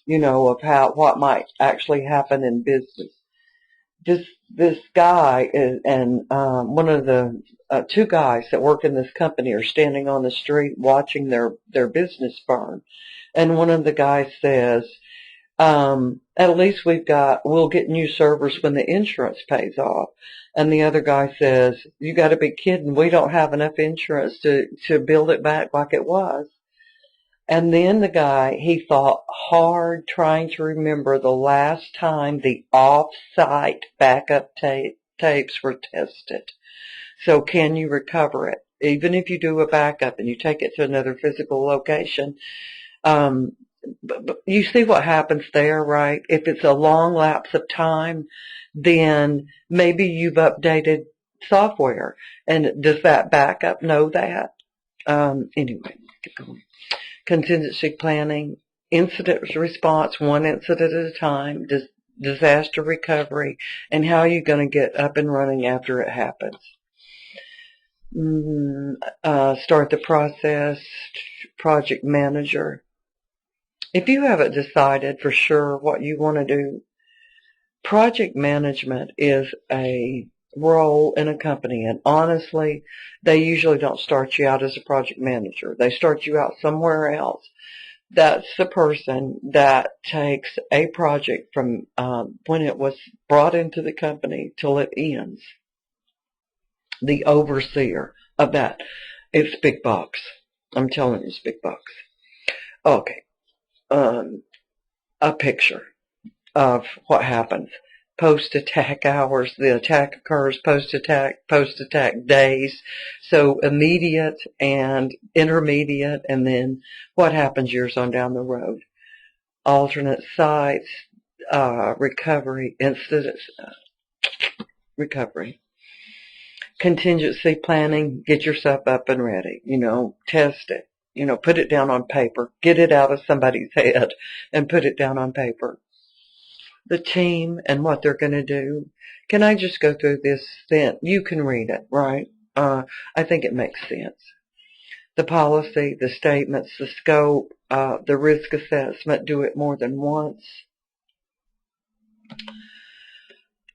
of what might actually happen in business. This guy and one of the two guys that work in this company are standing on the street watching their business burn, and one of the guys says, at least we'll get new servers when the insurance pays off. And the other guy says, you got to be kidding, we don't have enough insurance to build it back like it was. And then the guy, he thought hard trying to remember the last time the off-site backup tapes were tested. So can you recover it? Even if you do a backup and you take it to another physical location, but you see what happens there, right? If it's a long lapse of time, then maybe you've updated software. And does that backup know that? Anyway, keep going. Contingency planning, incident response, one incident at a time, disaster recovery, and how you're going to get up and running after it happens. Start the process, project manager. If you haven't decided for sure what you want to do, project management is a role in a company, and honestly, they usually don't start you out as a project manager. They start you out somewhere else. That's the person that takes a project from when it was brought into the company till it ends. The overseer of that. It's big bucks. I'm telling you, it's big bucks. Okay. A picture of what happens. Post-attack hours, the attack occurs post-attack days. So immediate and intermediate, and then what happens years on down the road. Alternate sites, recovery, incidents, recovery. Contingency planning, get yourself up and ready, test it, put it down on paper, get it out of somebody's head and put it down on paper. The team and what they're going to do. Can I just go through this? Then you can read it, right? I think it makes sense. the policy, the statements, the scope, the risk assessment, do it more than once.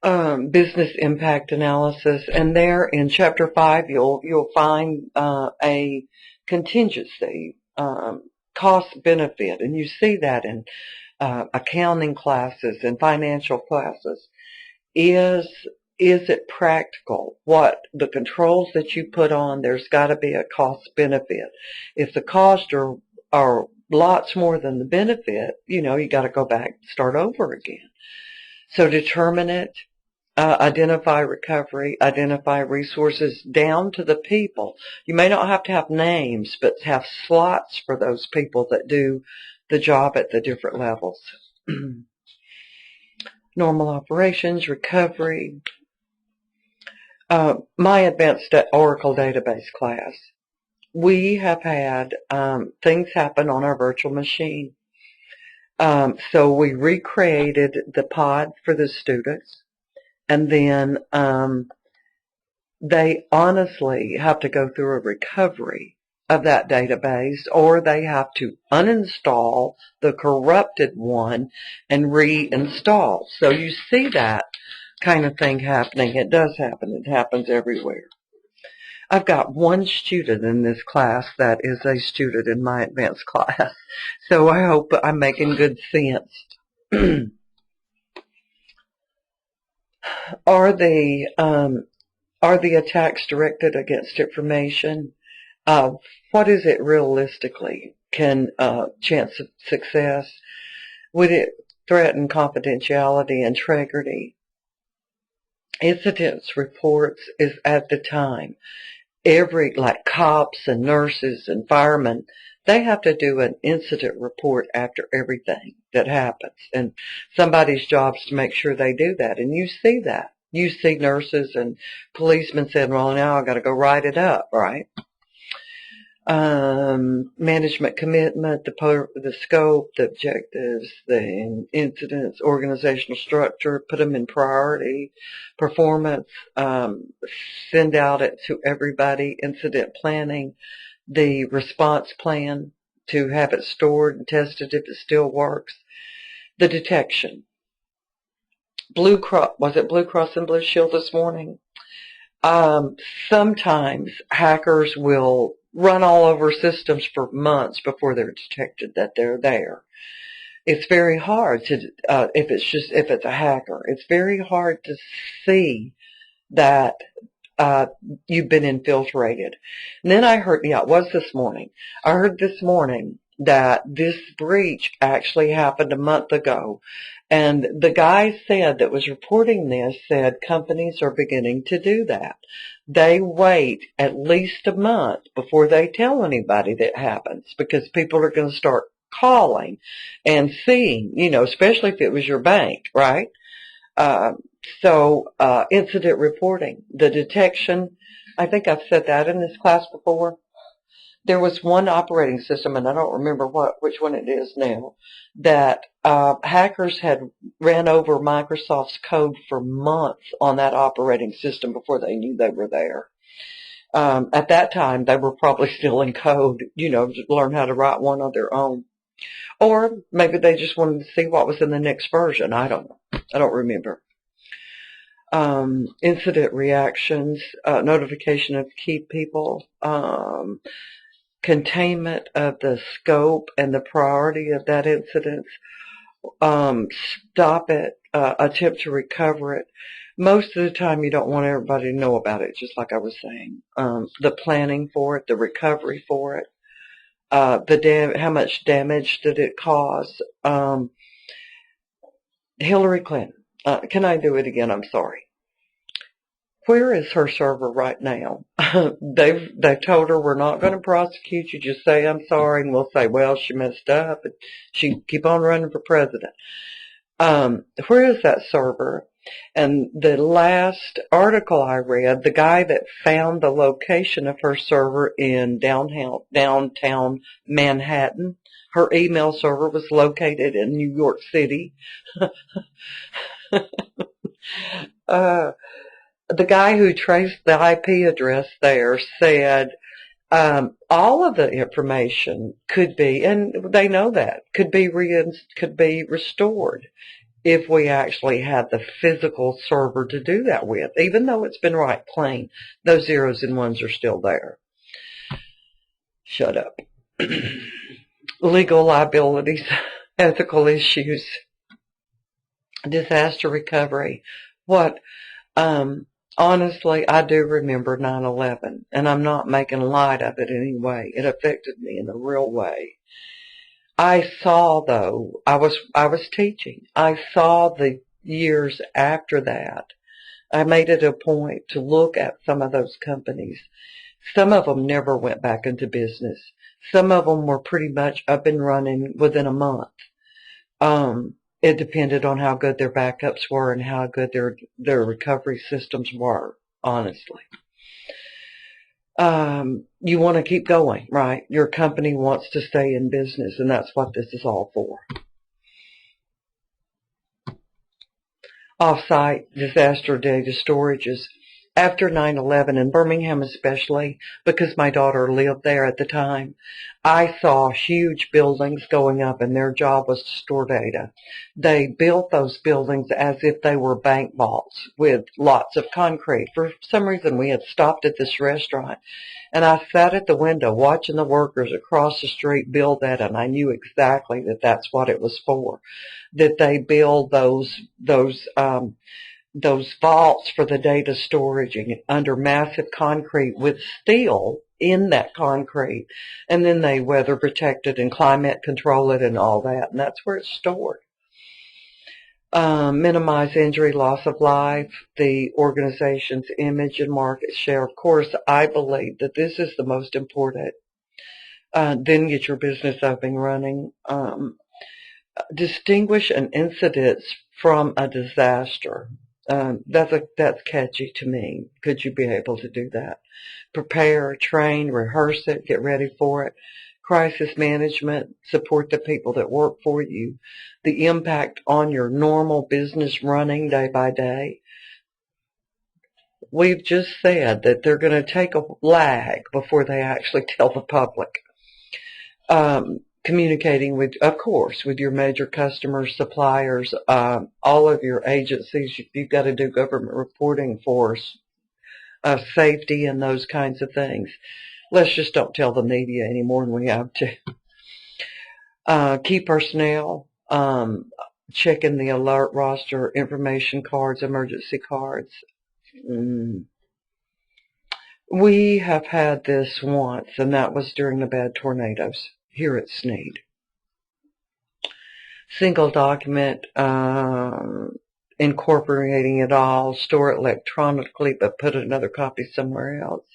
Business impact analysis, and there in Chapter 5 you'll find a contingency, cost benefit, and you see that in accounting classes and financial classes. Is it practical? What the controls that you put on, there's got to be a cost benefit. If the costs are lots more than the benefit, you got to go back and start over again. So determine it, identify recovery, identify resources down to the people. You may not have to have names, but have slots for those people that do the job at the different levels. Normal operations, recovery. My advanced Oracle database class, we have had things happen on our virtual machine. So we recreated the pod for the students, and then they honestly have to go through a recovery of that database, or they have to uninstall the corrupted one and reinstall. So you see that kind of thing happening. It does happen. It happens everywhere. I've got one student in this class that is a student in my advanced class, so I hope I'm making good sense. Are the attacks directed against information? What is it realistically? Can chance of success? Would it threaten confidentiality, integrity? Incidents reports is at the time. Like cops and nurses and firemen, they have to do an incident report after everything that happens. And somebody's job is to make sure they do that. And you see that. You see nurses and policemen saying, well, now I've got to go write it up, right? Management commitment, the scope, the objectives, the incidents, organizational structure, put them in priority, performance, send out it to everybody, incident planning, the response plan to have it stored and tested if it still works, the detection. Blue Cross, was it Blue Cross and Blue Shield this morning? Sometimes hackers will run all over systems for months before they're detected that they're there. It's very hard to, if it's a hacker, it's very hard to see that you've been infiltrated. And then I heard, it was this morning. I heard this morning that this breach actually happened a month ago. And the guy that was reporting this said companies are beginning to do that. They wait at least a month before they tell anybody that happens, because people are going to start calling and seeing, especially if it was your bank, right? So incident reporting, the detection, I think I've said that in this class before. There was one operating system, and I don't remember which one it is now, that hackers had ran over Microsoft's code for months on that operating system before they knew they were there. At that time, they were probably still in code, to learn how to write one on their own. Or maybe they just wanted to see what was in the next version. I don't know. I don't remember. Incident reactions, notification of key people, containment of the scope and the priority of that incident, stop it, attempt to recover it. Most of the time you don't want everybody to know about it, just like I was saying. The planning for it, the recovery for it, how much damage did it cause. Hillary Clinton, can I do it again? I'm sorry. Where is her server right now? They've told her, we're not going to prosecute you. Just say I'm sorry, and we'll say, well, she messed up, and she can keep on running for president. Where is that server? And the last article I read, the guy that found the location of her server in downtown Manhattan, her email server was located in New York City. The guy who traced the IP address there said All of the information could be, and they know that, could be restored if we actually had the physical server to do that with. Even though it's been wiped clean, those zeros and ones are still there. Shut up. Legal liabilities, ethical issues, disaster recovery. What, honestly, I do remember 9/11, and I'm not making light of it in any way. It affected me in a real way. I saw, though, I was teaching. I saw the years after that. I made it a point to look at some of those companies. Some of them never went back into business. Some of them were pretty much up and running within a month. It depended on how good their backups were and how good their recovery systems were, honestly. You want to keep going, right? Your company wants to stay in business, and that's what this is all for. Off-site disaster data storages. After 9/11, in Birmingham especially, because my daughter lived there at the time, I saw huge buildings going up, and their job was to store data. They built those buildings as if they were bank vaults with lots of concrete. For some reason, we had stopped at this restaurant, and I sat at the window watching the workers across the street build that, and I knew exactly that that's what it was for, that they build those vaults for the data storage under massive concrete with steel in that concrete, and then they weather protect it and climate control it and all that, and that's where it's stored. Minimize injury, loss of life, the organization's image and market share. Of course, I believe that this is the most important. Then get your business up and running. Distinguish an incident from a disaster. That's catchy to me. Could you be able to do that? Prepare, train, rehearse it, get ready for it. Crisis management, support the people that work for you. The impact on your normal business running day by day. We've just said that they're going to take a lag before they actually tell the public. Communicating with, of course, with your major customers, suppliers, all of your agencies. You've got to do government reporting for safety and those kinds of things. Let's just don't tell the media any more than we have to. Key personnel, checking the alert roster, information cards, emergency cards. We have had this once, and that was during the bad tornadoes here at Sneed. Single document, incorporating it all, store it electronically, but put another copy somewhere else.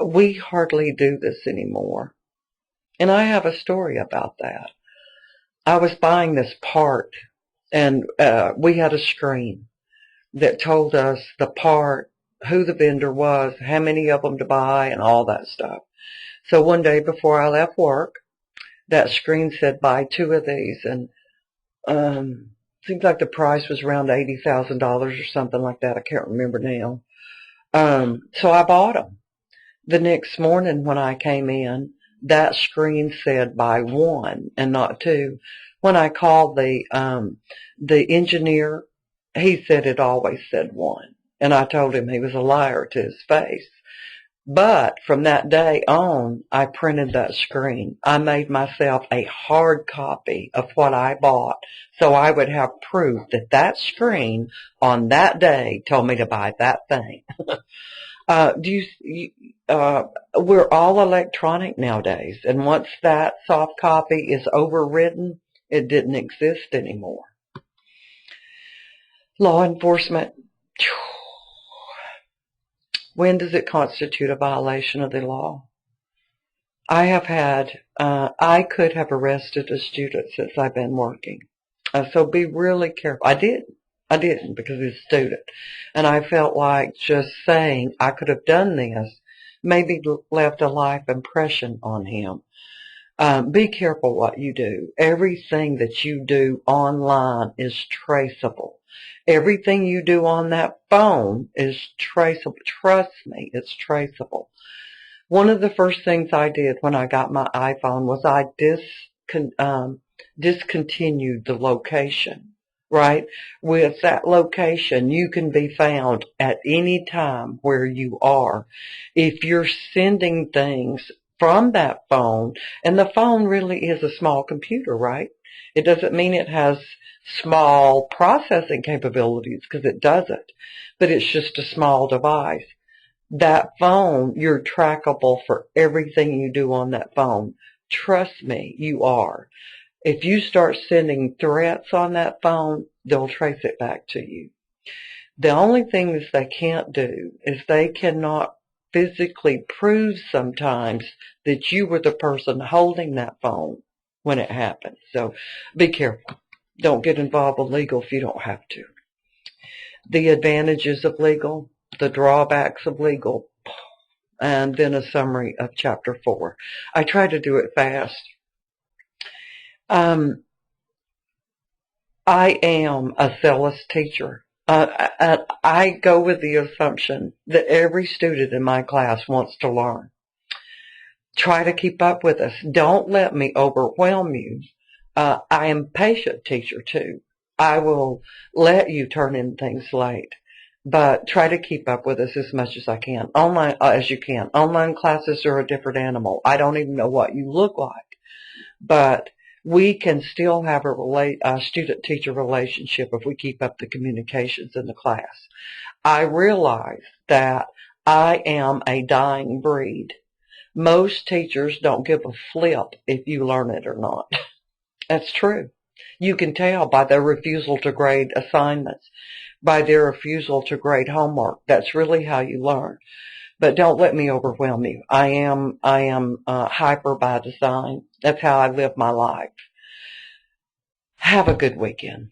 We hardly do this anymore. And I have a story about that. I was buying this part, and we had a screen that told us the part, who the vendor was, how many of them to buy, and all that stuff. So one day before I left work, that screen said buy 2 of these, and seems like the price was around $80,000 or something like that. I can't remember now. So I bought them. The next morning when I came in, that screen said buy 1 and not 2. When I called the engineer, he said it always said 1. And I told him he was a liar to his face. But from that day on, I printed that screen. I made myself a hard copy of what I bought, so I would have proof that that screen on that day told me to buy that thing. We're all electronic nowadays, and once that soft copy is overridden, it didn't exist anymore. Law enforcement. When does it constitute a violation of the law? I could have arrested a student since I've been working. So be really careful. I didn't because he's a student. And I felt like just saying I could have done this maybe left a life impression on him. Be careful what you do. Everything that you do online is traceable. Everything you do on that phone is traceable. Trust me, it's traceable. One of the first things I did when I got my iPhone was I discontinued the location, right? With that location, you can be found at any time where you are. If you're sending things from that phone, and the phone really is a small computer, right? It doesn't mean it has small processing capabilities, because it doesn't, but it's just a small device. That phone, you're trackable for everything you do on that phone. Trust me, you are. If you start sending threats on that phone, they'll trace it back to you. The only things they can't do is they cannot physically prove sometimes that you were the person holding that phone when it happened. So be careful. Don't get involved with legal if you don't have to. The advantages of legal, the drawbacks of legal, and then a summary of Chapter 4. I try to do it fast. I am a CiS teacher. I go with the assumption that every student in my class wants to learn. Try to keep up with us. Don't let me overwhelm you. I am a patient teacher too. I will let you turn in things late, but try to keep up with us as much as I can. Online, as you can. Online classes are a different animal. I don't even know what you look like, but we can still have a student-teacher relationship if we keep up the communications in the class. I realize that I am a dying breed. Most teachers don't give a flip if you learn it or not. That's true. You can tell by their refusal to grade assignments, by their refusal to grade homework. That's really how you learn. But don't let me overwhelm you. I am hyper by design. That's how I live my life. Have a good weekend.